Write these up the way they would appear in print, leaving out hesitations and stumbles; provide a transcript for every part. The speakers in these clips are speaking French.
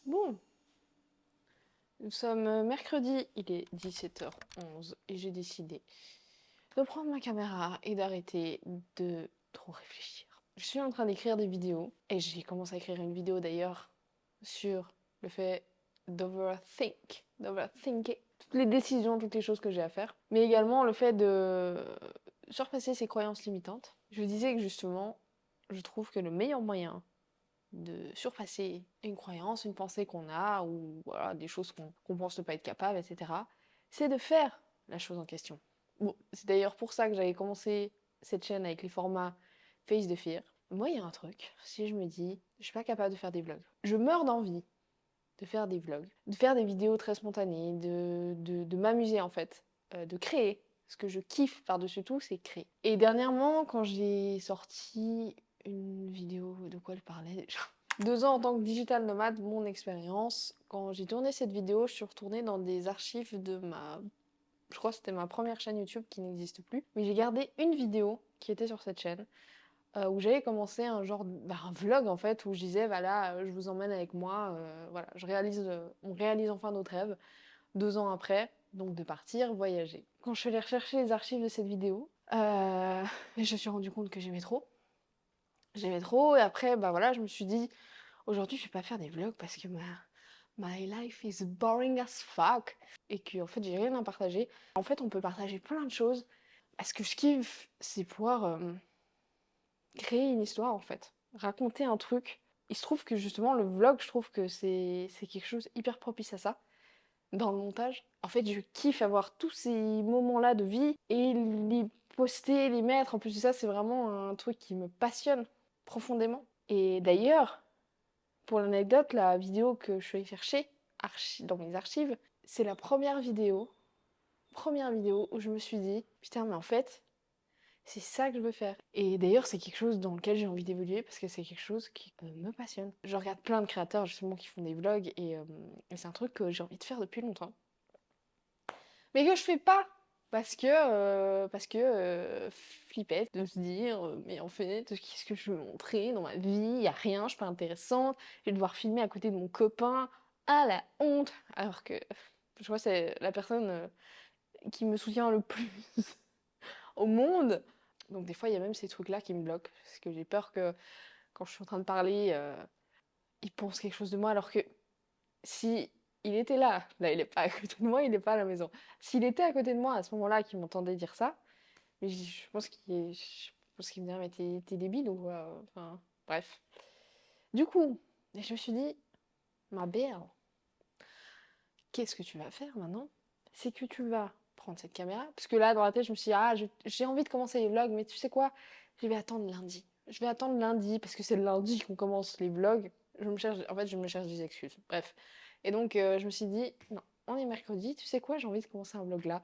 Bon, nous sommes mercredi, il est 17h11 et j'ai décidé de prendre ma caméra et d'arrêter de trop réfléchir. Je suis en train d'écrire des vidéos et j'ai commencé à écrire une vidéo d'ailleurs sur le fait d'overthinker toutes les décisions, toutes les choses que j'ai à faire, mais également le fait de surpasser ses croyances limitantes. Je disais que justement, je trouve que le meilleur moyen de surpasser une croyance, une pensée qu'on a, ou voilà, des choses qu'on pense ne pas être capable, etc., c'est de faire la chose en question. Bon, c'est d'ailleurs pour ça que j'avais commencé cette chaîne avec les formats Face de Fear. Moi, il y a un truc, si je me dis, je suis pas capable de faire des vlogs. Je meurs d'envie de faire des vlogs, de faire des vidéos très spontanées, de m'amuser en fait, de créer. Ce que je kiffe par-dessus tout, c'est créer. Et dernièrement, quand j'ai sorti une vidéo, de quoi elle parlait déjà 2 ans en tant que digital nomade, mon expérience. Quand j'ai tourné cette vidéo, je suis retournée dans des archives de ma... Je crois que c'était ma première chaîne YouTube qui n'existe plus. Mais j'ai gardé une vidéo qui était sur cette chaîne, où j'avais commencé un genre, un vlog en fait, où je disais, voilà, je vous emmène avec moi, voilà, on réalise enfin notre rêve, 2 ans après, donc de partir, voyager. Quand je suis allée rechercher les archives de cette vidéo, je me suis rendu compte que j'aimais trop. J'aimais trop, et après, voilà, je me suis dit, aujourd'hui, je vais pas faire des vlogs parce que my life is boring as fuck. Et que, en fait, j'ai rien à partager. En fait, on peut partager plein de choses. Ce que je kiffe, c'est pouvoir créer une histoire, en fait. Raconter un truc. Il se trouve que, justement, le vlog, je trouve que c'est quelque chose hyper propice à ça. Dans le montage. En fait, je kiffe avoir tous ces moments-là de vie et les poster, les mettre. En plus de ça, c'est vraiment un truc qui me passionne profondément. Et d'ailleurs, pour l'anecdote, la vidéo que je suis allée chercher dans mes archives, c'est la première vidéo où je me suis dit, putain, mais en fait, c'est ça que je veux faire. Et d'ailleurs, c'est quelque chose dans lequel j'ai envie d'évoluer parce que c'est quelque chose qui me passionne. Je regarde plein de créateurs justement qui font des vlogs et c'est un truc que j'ai envie de faire depuis longtemps. Mais que je fais pas flippette de se dire mais en fait qu'est-ce que je veux montrer dans ma vie, y a rien, je suis pas intéressante, je vais devoir filmer à côté de mon copain, ah la honte, alors que je crois que c'est la personne qui me soutient le plus au monde. Donc des fois il y a même ces trucs là qui me bloquent parce que j'ai peur que quand je suis en train de parler ils pensent quelque chose de moi alors que si il était là il est pas à côté de moi, il est pas à la maison. S'il était à côté de moi à ce moment-là, qu'il m'entendait dire ça, mais je pense qu'il me dirait mais t'es débile ou quoi? Enfin, bref. Du coup, je me suis dit, ma belle, qu'est-ce que tu vas faire maintenant? C'est que tu vas prendre cette caméra, parce que là dans la tête je me suis dit, j'ai envie de commencer les vlogs, mais tu sais quoi? Je vais attendre lundi. Je vais attendre lundi parce que c'est le lundi qu'on commence les vlogs. Je me cherche des excuses. Bref. Et donc, je me suis dit, non, on est mercredi, tu sais quoi, j'ai envie de commencer un vlog là.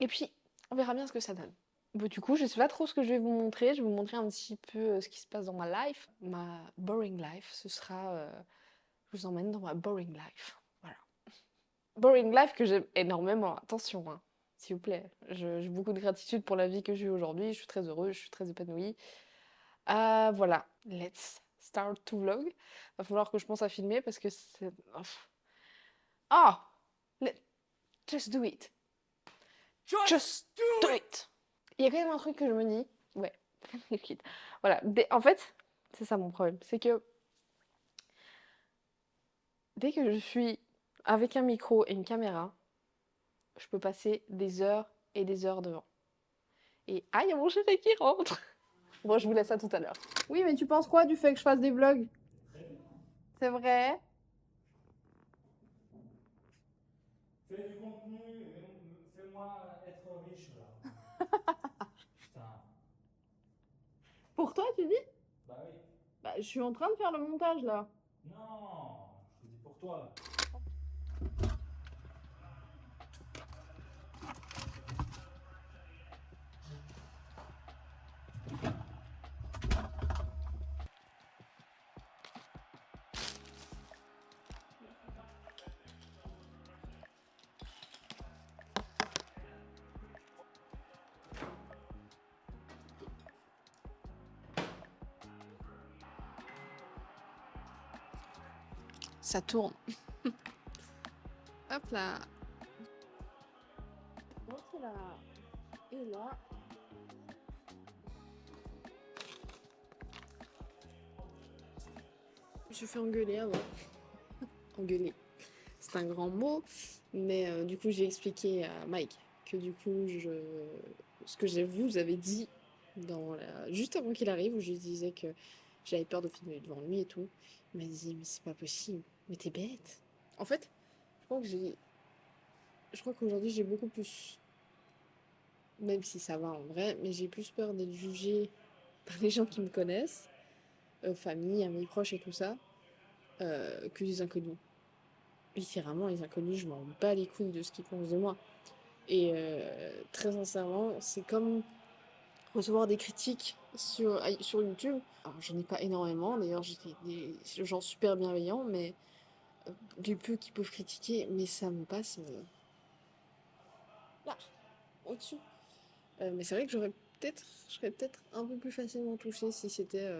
Et puis, on verra bien ce que ça donne. Bon, du coup, je sais pas trop ce que je vais vous montrer. Je vais vous montrer un petit peu ce qui se passe dans ma life. Ma boring life, ce sera... je vous emmène dans ma boring life. Voilà. Boring life que j'aime énormément. Attention, hein, s'il vous plaît. J'ai beaucoup de gratitude pour la vie que j'ai aujourd'hui. Je suis très heureuse, je suis très épanouie. Voilà, let's start to vlog. Va falloir que je pense à filmer parce que c'est... Ah! Just do it. Just do it. Il y a quand même un truc que je me dis. Ouais, voilà. En fait, c'est ça mon problème. C'est que dès que je suis avec un micro et une caméra, je peux passer des heures et des heures devant. Et ah, il y a mon chéri qui rentre. Bon, je vous laisse à tout à l'heure. Oui, mais tu penses quoi du fait que je fasse des vlogs? C'est vrai? Fais du contenu, fais-moi être riche là. Putain. Pour toi, tu dis? Bah oui. Bah, je suis en train de faire le montage là. Non, je te dis pour toi là. Ça tourne. Hop là. Rentre là. Et là. Je me suis fait engueuler avant. Engueuler. C'est un grand mot. Mais du coup, j'ai expliqué à Mike que du coup, ce que j'ai vu, vous avez dit juste avant qu'il arrive, où je lui disais que j'avais peur de filmer devant lui et tout. Il m'a dit, mais c'est pas possible. Mais t'es bête. En fait, je crois qu'aujourd'hui, j'ai beaucoup plus, même si ça va en vrai, mais j'ai plus peur d'être jugée par les gens qui me connaissent, famille, amis proches et tout ça, que des inconnus. Littéralement, les inconnus, je m'en bats les couilles de ce qu'ils pensent de moi. Et très sincèrement, c'est comme recevoir des critiques sur YouTube. Alors, j'en ai pas énormément, d'ailleurs, j'ai des gens super bienveillants, mais du peu qui peuvent critiquer, mais ça me passe là, au-dessus. Mais c'est vrai que je serais peut-être un peu plus facilement touchée si c'était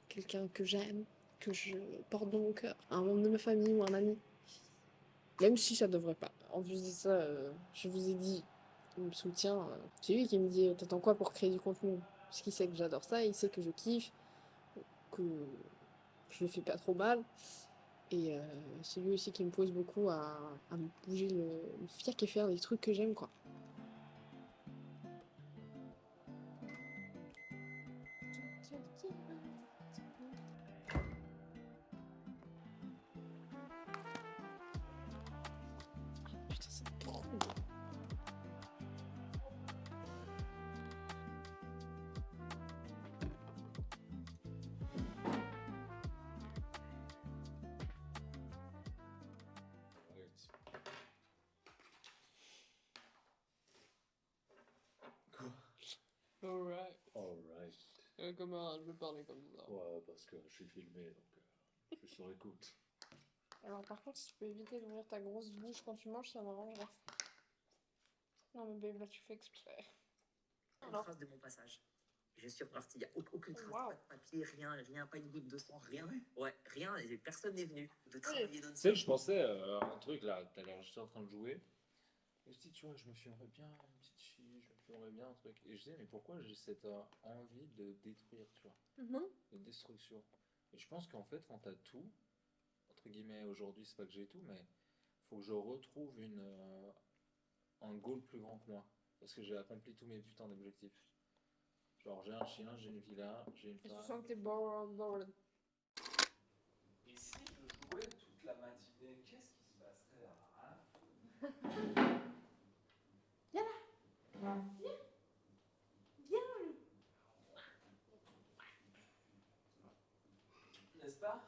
quelqu'un que j'aime, que je porte dans mon cœur, un membre de ma famille ou un ami. Même si ça devrait pas. En plus de ça, je vous ai dit, il me soutient. C'est lui qui me dit, t'attends quoi pour créer du contenu? Parce qu'il sait que j'adore ça, il sait que je kiffe, que je le fais pas trop mal. Et c'est lui aussi qui me pose beaucoup à me bouger le fiac et faire des trucs que j'aime, quoi. Putain, c'est trop bien. Quoi? Alright. Alright. Comment je veux parler comme ça? Ouais, parce que je suis filmé, donc je suis sur écoute. Alors par contre, si tu peux éviter d'ouvrir ta grosse bouche quand tu manges, ça m'arrangerait. Non mais babe, là tu fais exprès. Une Alors, trace de mon passage. Je suis reparti, il n'y a aucune trace, Waouh. pas de papier, rien, pas une goutte de sang, rien. Ouais, rien, et personne n'est venu de travailler dans Tu sais, je pensais un truc là, tout à l'heure, j'étais en train de jouer. Et je dis, tu vois, je me filmerais bien une petite fille, je me filmerais bien un truc. Et je disais, mais pourquoi j'ai cette envie de détruire, tu vois, de destruction. Et je pense qu'en fait, quand t'as tout, entre guillemets, aujourd'hui, c'est pas que j'ai tout, mais faut que je retrouve un goal plus grand que moi. Parce que j'ai accompli tous mes putains d'objectifs. Genre, j'ai un chien, j'ai une villa, j'ai une Et tu femme. sens que t'es bored. Et si je jouais toute la matinée, qu'est-ce qui se passerait hein? N'est-ce pas?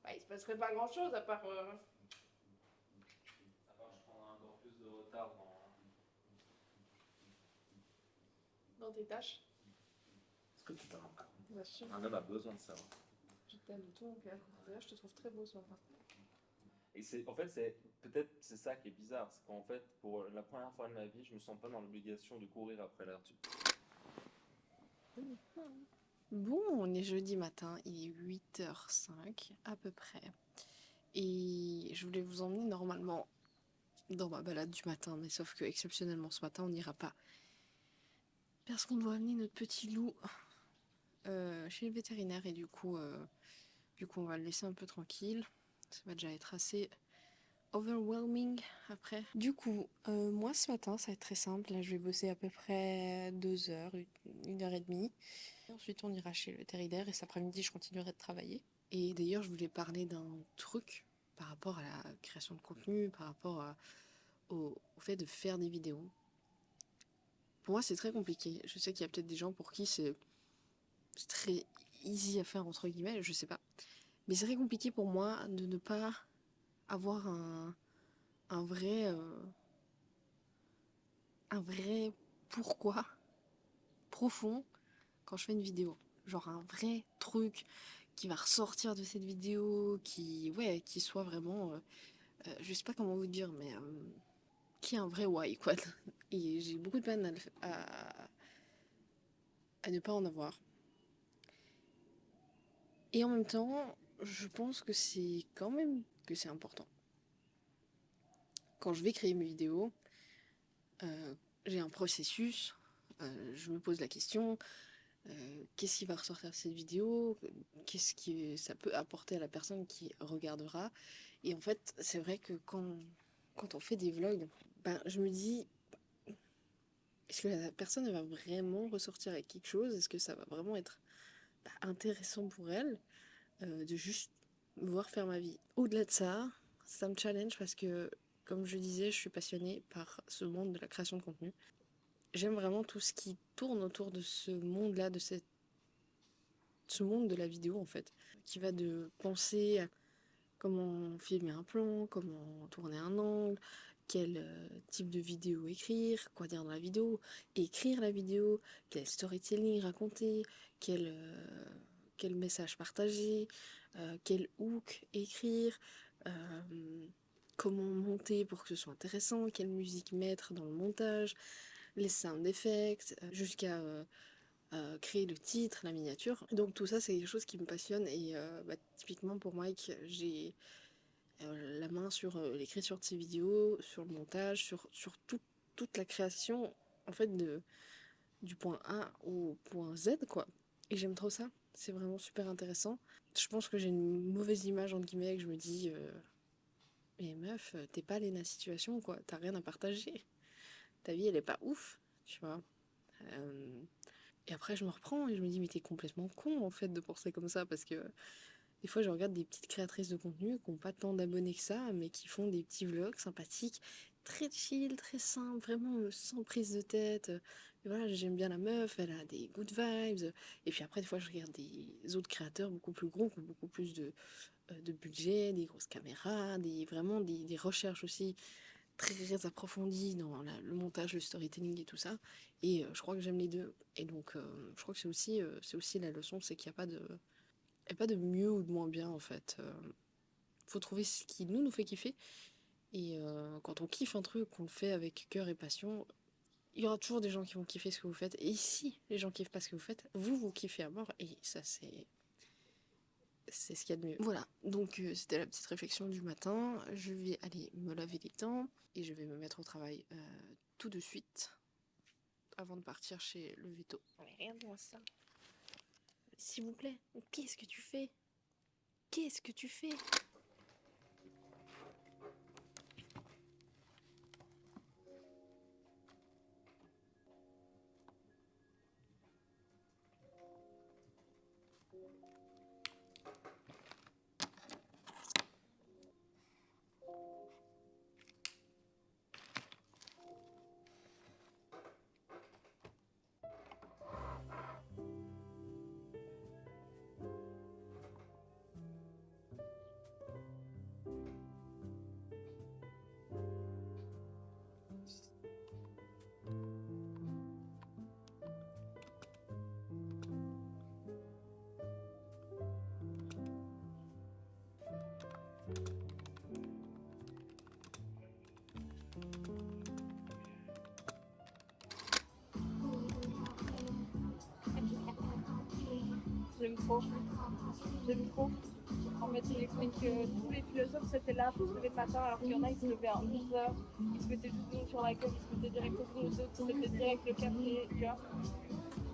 Bah, il se passerait pas grand chose à part À part que je prendrais encore plus de retard dans tes tâches. Est-ce que tu parles encore? Bien sûr. Un homme a besoin de savoir. Je t'aime de tout mon cœur. D'ailleurs, je te trouve très beau ce matin. Et c'est, en fait, c'est peut-être c'est ça qui est bizarre, c'est qu'en fait, pour la première fois de ma vie, je me sens pas dans l'obligation de courir après l'air. Bon, on est jeudi matin, il est 8h05 à peu près. Et je voulais vous emmener normalement dans ma balade du matin, mais sauf que exceptionnellement ce matin, on n'ira pas. Parce qu'on doit amener notre petit loup chez le vétérinaire et du coup, on va le laisser un peu tranquille. Ça va déjà être assez overwhelming après. Du coup, moi ce matin, ça va être très simple. Là, je vais bosser à peu près 2 heures, 1 heure et demie. Ensuite, on ira chez le vétérinaire et cet après-midi, je continuerai de travailler. Et d'ailleurs, je voulais parler d'un truc par rapport à la création de contenu, par rapport au fait de faire des vidéos. Pour moi, c'est très compliqué. Je sais qu'il y a peut-être des gens pour qui c'est très easy à faire, entre guillemets, je sais pas. Mais c'est très compliqué pour moi de ne pas avoir un vrai, un vrai pourquoi profond quand je fais une vidéo. Genre un vrai truc qui va ressortir de cette vidéo, qui soit vraiment, je sais pas comment vous dire, mais qui est un vrai why, quoi. Et j'ai beaucoup de peine à ne pas en avoir. Et en même temps, je pense que c'est quand même que c'est important. Quand je vais créer mes vidéos, j'ai un processus, je me pose la question, qu'est-ce qui va ressortir de cette vidéo, qu'est-ce que ça peut apporter à la personne qui regardera. Et en fait, c'est vrai que quand on fait des vlogs, ben, je me dis, est-ce que la personne elle va vraiment ressortir avec quelque chose? Est-ce que ça va vraiment être intéressant pour elle de juste me voir faire ma vie? Au-delà de ça, ça me challenge parce que, comme je disais, je suis passionnée par ce monde de la création de contenu. J'aime vraiment tout ce qui tourne autour de ce monde-là, ce monde de la vidéo en fait, qui va de penser à comment filmer un plan, comment tourner un angle, quel type de vidéo écrire, quoi dire dans la vidéo, écrire la vidéo, quel storytelling raconter, quel message partager, quel hook écrire, comment monter pour que ce soit intéressant, quelle musique mettre dans le montage, les sound effects, jusqu'à créer le titre, la miniature. Donc tout ça, c'est quelque chose qui me passionne et typiquement pour Mike, j'ai la main sur l'écriture de ses vidéos, sur le montage, sur toute la création en fait du point A au point Z quoi. Et j'aime trop ça, c'est vraiment super intéressant. Je pense que j'ai une mauvaise image entre guillemets, que je me dis mais meuf, t'es pas Léna Situation quoi, t'as rien à partager. Ta vie elle est pas ouf, tu vois. Et après, je me reprends et je me dis, mais t'es complètement con en fait de penser comme ça parce que des fois, je regarde des petites créatrices de contenu qui n'ont pas tant d'abonnés que ça, mais qui font des petits vlogs sympathiques, très chill, très simples, vraiment sans prise de tête. Et voilà, j'aime bien la meuf, elle a des good vibes. Et puis après, des fois, je regarde des autres créateurs beaucoup plus gros, qui ont beaucoup plus de budget, des grosses caméras, vraiment des recherches aussi très approfondie dans le montage, le storytelling et tout ça. Et je crois que j'aime les deux. Et donc, je crois que c'est aussi la leçon, c'est qu'il n'y a pas de mieux ou de moins bien en fait. Faut trouver ce qui nous fait kiffer. Et quand on kiffe un truc, qu'on le fait avec cœur et passion, il y aura toujours des gens qui vont kiffer ce que vous faites. Et si les gens kiffent pas ce que vous faites, vous kiffez à mort. Et ça, c'est ce qu'il y a de mieux. Voilà, donc c'était la petite réflexion du matin. Je vais aller me laver les dents et je vais me mettre au travail tout de suite avant de partir chez le veto. Mais rien de moi ça. S'il vous plaît, qu'est-ce que tu fais? Qu'est-ce que tu fais? J'aime trop. J'aime trop. En fait, il explique que tous les philosophes c'était là pour se lever le matin, alors qu'il y en a qui se levaient à 11h, ils se mettaient juste l'eau sur la gueule, ils se mettaient direct au fond, d'autres c'était direct le café, tu vois.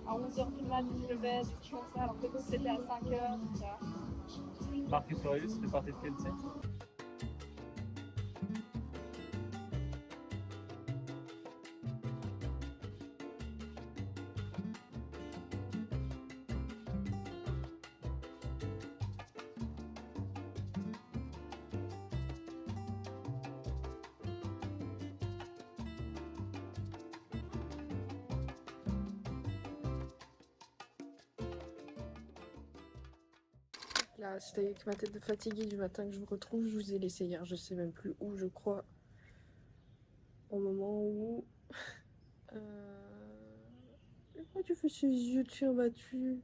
À 11h du mat, ils se levaient, des trucs comme ça, alors que d'autres c'était à 5h, tu vois. Marcus Aurelius fait partie de quel secte? Là, c'était avec ma tête de fatiguée du matin que je vous retrouve. Je vous ai laissé hier, je sais même plus où, je crois. Au moment où. Pourquoi tu fais ces yeux de chien battu?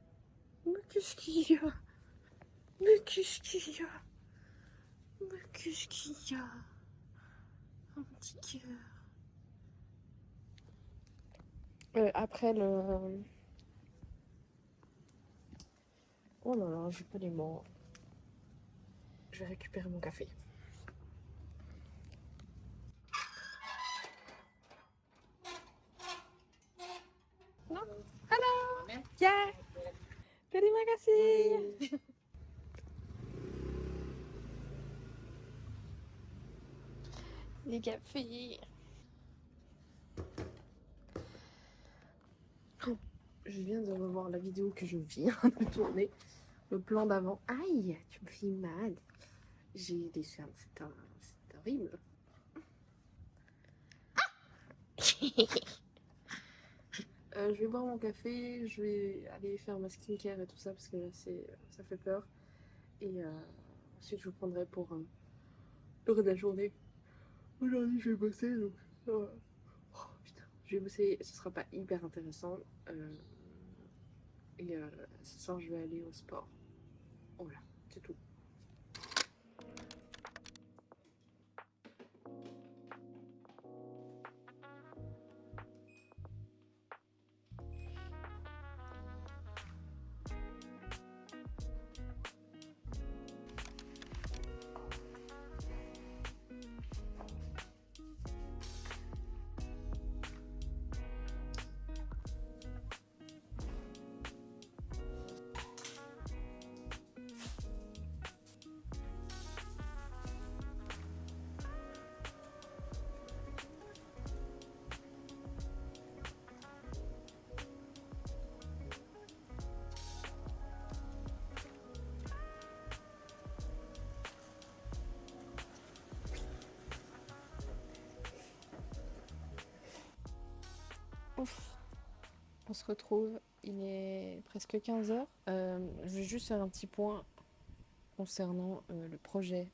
Mais qu'est-ce qu'il y a? Mais qu'est-ce qu'il y a? Mais qu'est-ce qu'il y a? Un petit cœur. Après le. Oh là là, j'ai pas les mots. je vais récupérer mon café. Non? Hello! Yeah! Terima kasih! Des cafés! Je viens de revoir la vidéo que je viens de tourner. Le plan d'avant. Aïe, tu me fais mal. J'ai des cernes, c'est horrible. Je vais boire mon café, je vais aller faire ma skincare et tout ça parce que là ça fait peur. Et ensuite je vous prendrai pour le reste de la journée. Aujourd'hui je vais bosser donc oh, putain, je vais bosser, ce sera pas hyper intéressant. Et ce soir je vais aller au sport. Voilà, c'est tout. Ouf. On se retrouve, il est presque 15h. Je vais juste faire un petit point concernant le projet.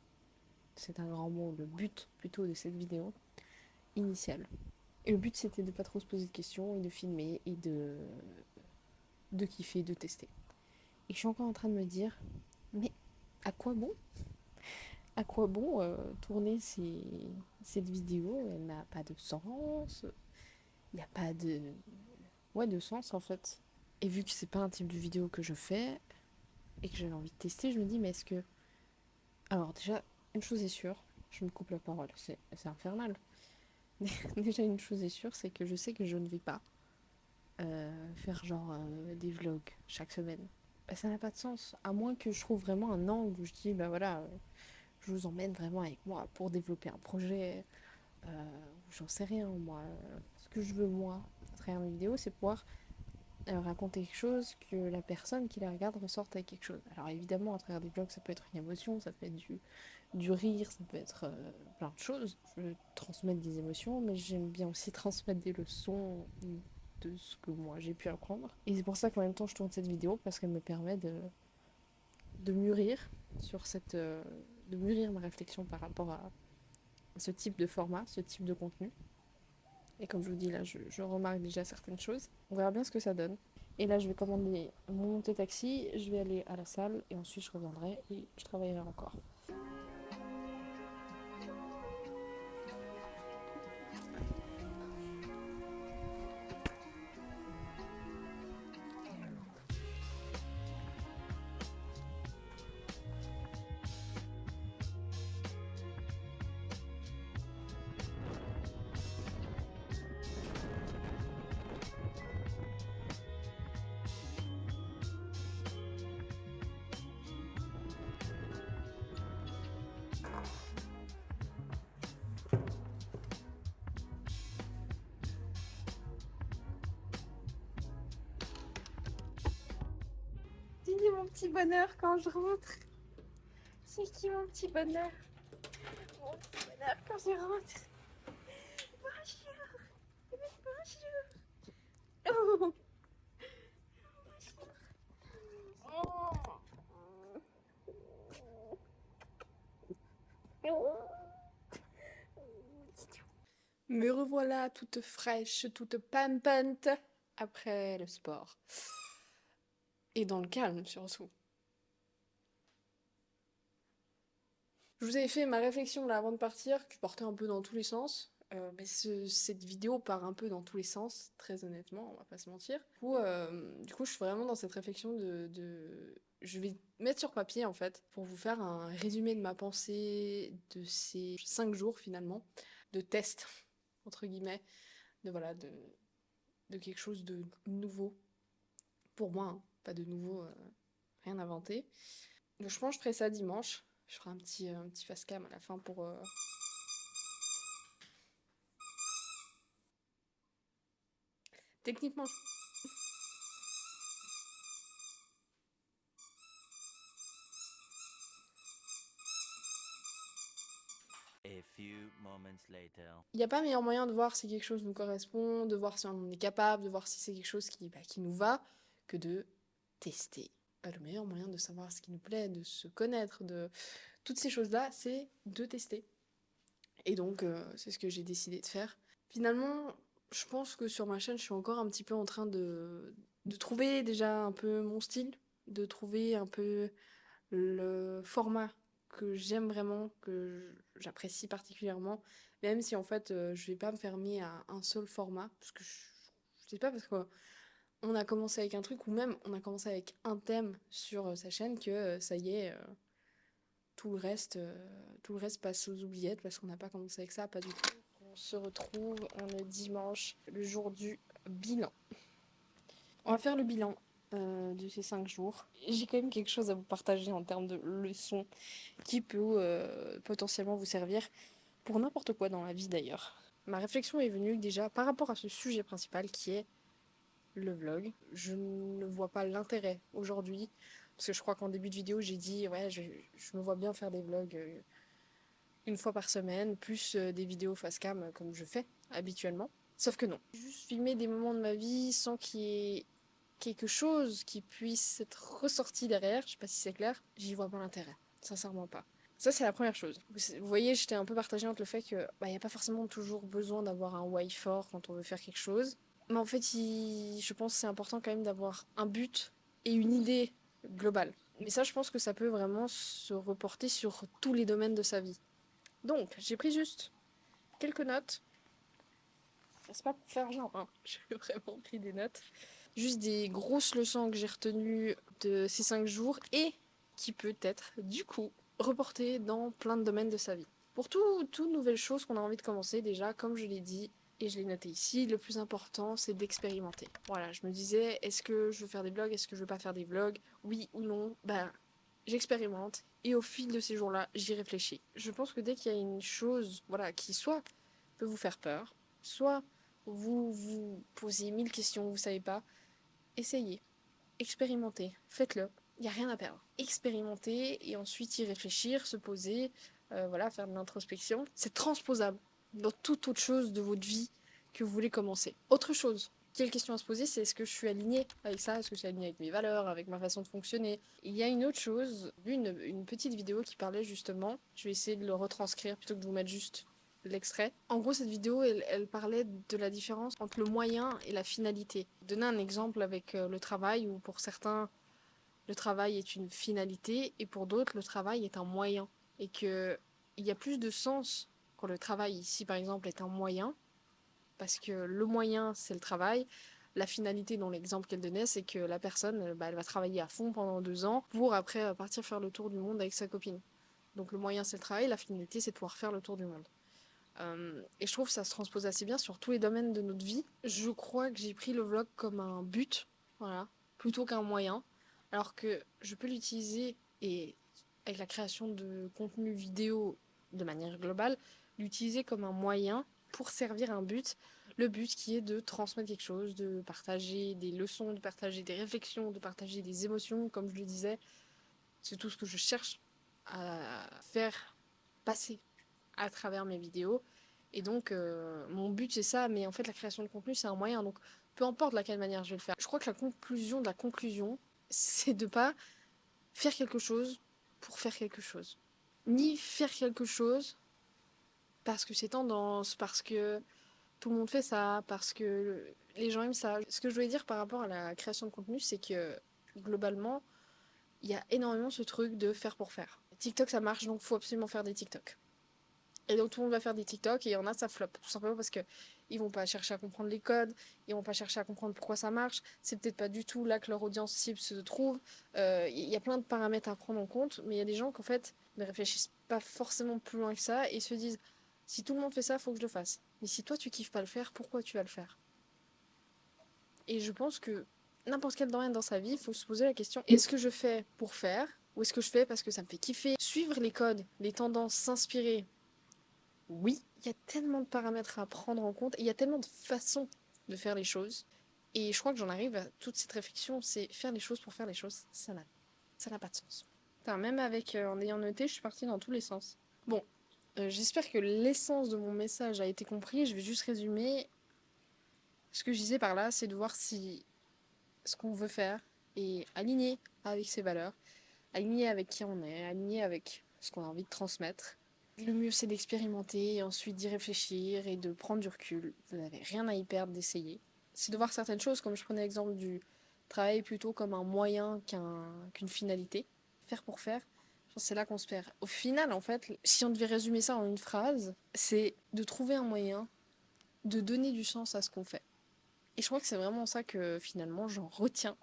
C'est un grand mot, le but plutôt de cette vidéo initiale. Et le but c'était de pas trop se poser de questions et de filmer et de kiffer, de tester. Et je suis encore en train de me dire, mais à quoi bon? À quoi bon tourner cette vidéo? Elle n'a pas de sens. Il n'y a pas de sens en fait. Et vu que c'est pas un type de vidéo que je fais et que j'avais envie de tester, je me dis mais est-ce que... Alors déjà, une chose est sûre, je me coupe la parole, c'est infernal. Déjà une chose est sûre, c'est que je sais que je ne vais pas faire genre des vlogs chaque semaine. Bah, ça n'a pas de sens, à moins que je trouve vraiment un angle où je dis bah voilà, je vous emmène vraiment avec moi pour développer un projet, j'en sais rien moi. Ce que je veux moi, à travers mes vidéos, c'est pouvoir raconter quelque chose, que la personne qui la regarde ressorte avec quelque chose. Alors évidemment, à travers des vlogs, ça peut être une émotion, ça peut être du rire, ça peut être plein de choses. Je veux transmettre des émotions, mais j'aime bien aussi transmettre des leçons de ce que moi j'ai pu apprendre. Et c'est pour ça qu'en même temps, je tourne cette vidéo, parce qu'elle me permet de mûrir sur de mûrir ma réflexion par rapport à ce type de format, ce type de contenu. Et comme je vous dis là, je remarque déjà certaines choses. On verra bien ce que ça donne. Et là, je vais commander mon moto-taxi, je vais aller à la salle et ensuite je reviendrai et je travaillerai encore. Dis mon petit bonheur quand je rentre. C'est qui mon petit bonheur? Mon petit bonheur quand je rentre. Bonjour. Bonjour. Oh. Me revoilà toute fraîche, toute pimpante après le sport. Et dans le calme surtout. Je vous avais fait ma réflexion là avant de partir, qui portait un peu dans tous les sens. Mais cette vidéo part un peu dans tous les sens, très honnêtement, on va pas se mentir. Du coup, je suis vraiment dans cette réflexion de je vais mettre sur papier en fait pour vous faire un résumé de ma pensée de ces 5 jours finalement de test entre guillemets de voilà de quelque chose de nouveau pour moi, hein, pas de nouveau, rien inventé. Donc je pense que je ferai ça dimanche. Je ferai un petit face cam à la fin pour techniquement. A few moments later. Il n'y a pas meilleur moyen de voir si quelque chose nous correspond, de voir si on en est capable, de voir si c'est quelque chose qui nous va, que de tester. Le meilleur moyen de savoir ce qui nous plaît, de se connaître, de toutes ces choses-là, c'est de tester. Et donc, c'est ce que j'ai décidé de faire. Finalement, je pense que sur ma chaîne, je suis encore un petit peu en train de trouver déjà un peu mon style, de trouver un peu le format que j'aime vraiment, que j'apprécie particulièrement, même si en fait je vais pas me fermer à un seul format, parce que je sais pas, parce qu'on a commencé avec un truc, ou même on a commencé avec un thème sur sa chaîne, que ça y est, tout le reste passe aux oubliettes, parce qu'on n'a pas commencé avec ça, pas du tout. On se retrouve, on est dimanche, le jour du bilan. On va faire le bilan de ces 5 jours. J'ai quand même quelque chose à vous partager en termes de leçons qui peut potentiellement vous servir pour n'importe quoi dans la vie d'ailleurs. Ma réflexion est venue déjà par rapport à ce sujet principal qui est le vlog. Je ne vois pas l'intérêt aujourd'hui, parce que je crois qu'en début de vidéo j'ai dit ouais je me vois bien faire des vlogs une fois par semaine, plus des vidéos face cam comme je fais habituellement. Sauf que non. Juste filmer des moments de ma vie sans qu'il y ait quelque chose qui puisse être ressorti derrière, je sais pas si c'est clair, j'y vois pas l'intérêt. Sincèrement pas. Ça, c'est la première chose. Vous voyez, j'étais un peu partagée entre le fait que y a pas forcément toujours besoin d'avoir un why fort quand on veut faire quelque chose. Mais en fait, je pense que c'est important quand même d'avoir un but et une idée globale. Mais ça, je pense que ça peut vraiment se reporter sur tous les domaines de sa vie. Donc, j'ai pris juste quelques notes. C'est pas pour faire genre, hein. J'ai vraiment pris des notes. Juste des grosses leçons que j'ai retenues de ces 5 jours et qui peut être, du coup, reportées dans plein de domaines de sa vie. Pour toute nouvelle chose qu'on a envie de commencer, déjà, comme je l'ai dit, et je l'ai noté ici, le plus important, c'est d'expérimenter. Voilà, je me disais, est-ce que je veux faire des vlogs, est-ce que je veux pas faire des vlogs, oui ou non, ben, j'expérimente, et au fil de ces jours-là, j'y réfléchis. Je pense que dès qu'il y a une chose, voilà, qui soit peut vous faire peur, soit vous vous posez 1000 questions, vous savez pas, essayez, expérimentez, faites-le. Il n'y a rien à perdre. Expérimenter et ensuite y réfléchir, se poser, voilà, faire de l'introspection. C'est transposable dans toute autre chose de votre vie que vous voulez commencer. Autre chose, quelle question à se poser, c'est est-ce que je suis alignée avec ça? Est-ce que je suis alignée avec mes valeurs, avec ma façon de fonctionner? Il y a une autre chose, vu une petite vidéo qui parlait justement, je vais essayer de le retranscrire plutôt que de vous mettre juste l'extrait. En gros, cette vidéo, elle parlait de la différence entre le moyen et la finalité. Donner un exemple avec le travail, où pour certains, le travail est une finalité, et pour d'autres, le travail est un moyen. Et qu'il y a plus de sens quand le travail, ici par exemple, est un moyen, parce que le moyen, c'est le travail. La finalité, dans l'exemple qu'elle donnait, c'est que la personne, elle va travailler à fond pendant 2 ans pour après partir faire le tour du monde avec sa copine. Donc le moyen, c'est le travail, la finalité, c'est de pouvoir faire le tour du monde. Et je trouve que ça se transpose assez bien sur tous les domaines de notre vie. Je crois que j'ai pris le vlog comme un but, voilà, plutôt qu'un moyen, alors que je peux l'utiliser, et avec la création de contenu vidéo de manière globale, l'utiliser comme un moyen pour servir un but, le but qui est de transmettre quelque chose, de partager des leçons, de partager des réflexions, de partager des émotions, comme je le disais. C'est tout ce que je cherche à faire passer à travers mes vidéos. Et donc, mon but, c'est ça. Mais en fait, la création de contenu, c'est un moyen. Donc, peu importe de laquelle manière je vais le faire. Je crois que la conclusion de la conclusion, c'est de pas faire quelque chose pour faire quelque chose. Ni faire quelque chose parce que c'est tendance, parce que tout le monde fait ça, parce que les gens aiment ça. Ce que je voulais dire par rapport à la création de contenu, c'est que globalement, il y a énormément ce truc de faire pour faire. TikTok, ça marche, donc faut absolument faire des TikTok. Et donc tout le monde va faire des TikTok et il y en a, ça flop. Tout simplement parce que ils vont pas chercher à comprendre les codes, ils vont pas chercher à comprendre pourquoi ça marche. C'est peut-être pas du tout là que leur audience cible se trouve. Il y a plein de paramètres à prendre en compte, mais il y a des gens qui en fait ne réfléchissent pas forcément plus loin que ça et se disent si tout le monde fait ça, faut que je le fasse. Mais si toi tu kiffes pas le faire, pourquoi tu vas le faire? Et je pense que n'importe quel domaine dans sa vie, il faut se poser la question est-ce que je fais pour faire ou est-ce que je fais parce que ça me fait kiffer? Suivre les codes, les tendances, s'inspirer. Oui, il y a tellement de paramètres à prendre en compte et il y a tellement de façons de faire les choses. Et je crois que j'en arrive à toute cette réflexion, c'est faire les choses pour faire les choses, ça n'a pas de sens. Putain, même avec en ayant noté, je suis partie dans tous les sens. Bon, j'espère que l'essence de mon message a été compris. Je vais juste résumer. Ce que je disais par là, c'est de voir si ce qu'on veut faire est aligné avec ses valeurs, aligné avec qui on est, aligné avec ce qu'on a envie de transmettre. Le mieux, c'est d'expérimenter et ensuite d'y réfléchir et de prendre du recul. Vous n'avez rien à y perdre d'essayer. C'est de voir certaines choses, comme je prenais l'exemple du travail plutôt comme un moyen qu'une finalité. Faire pour faire, je pense que c'est là qu'on se perd. Au final, en fait, si on devait résumer ça en une phrase, c'est de trouver un moyen de donner du sens à ce qu'on fait. Et je crois que c'est vraiment ça que finalement j'en retiens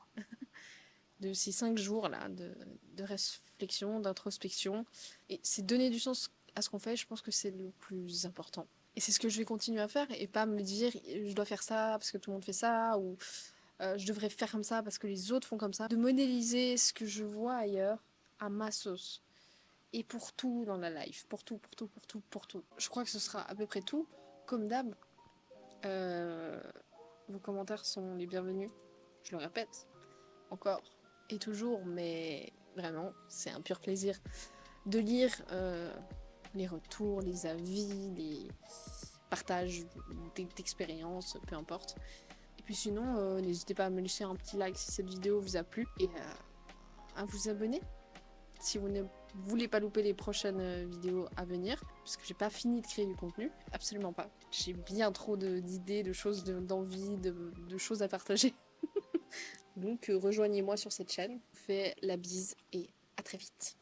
de ces 5 jours-là de réflexion, d'introspection. Et c'est donner du sens à ce qu'on fait, je pense que c'est le plus important. Et c'est ce que je vais continuer à faire et pas me dire je dois faire ça parce que tout le monde fait ça ou je devrais faire comme ça parce que les autres font comme ça. De modéliser ce que je vois ailleurs à ma sauce. Et pour tout dans la life. Pour tout, pour tout, pour tout, pour tout. Je crois que ce sera à peu près tout. Comme d'hab, vos commentaires sont les bienvenus. Je le répète. Encore et toujours, mais vraiment, c'est un pur plaisir de lire les retours, les avis, les partages d'expériences, peu importe. Et puis sinon, n'hésitez pas à me laisser un petit like si cette vidéo vous a plu et à vous abonner si vous ne voulez pas louper les prochaines vidéos à venir, parce que j'ai pas fini de créer du contenu, absolument pas. J'ai bien trop d'idées, de choses, d'envie, de choses à partager. Donc rejoignez-moi sur cette chaîne. Je vous fais la bise et à très vite.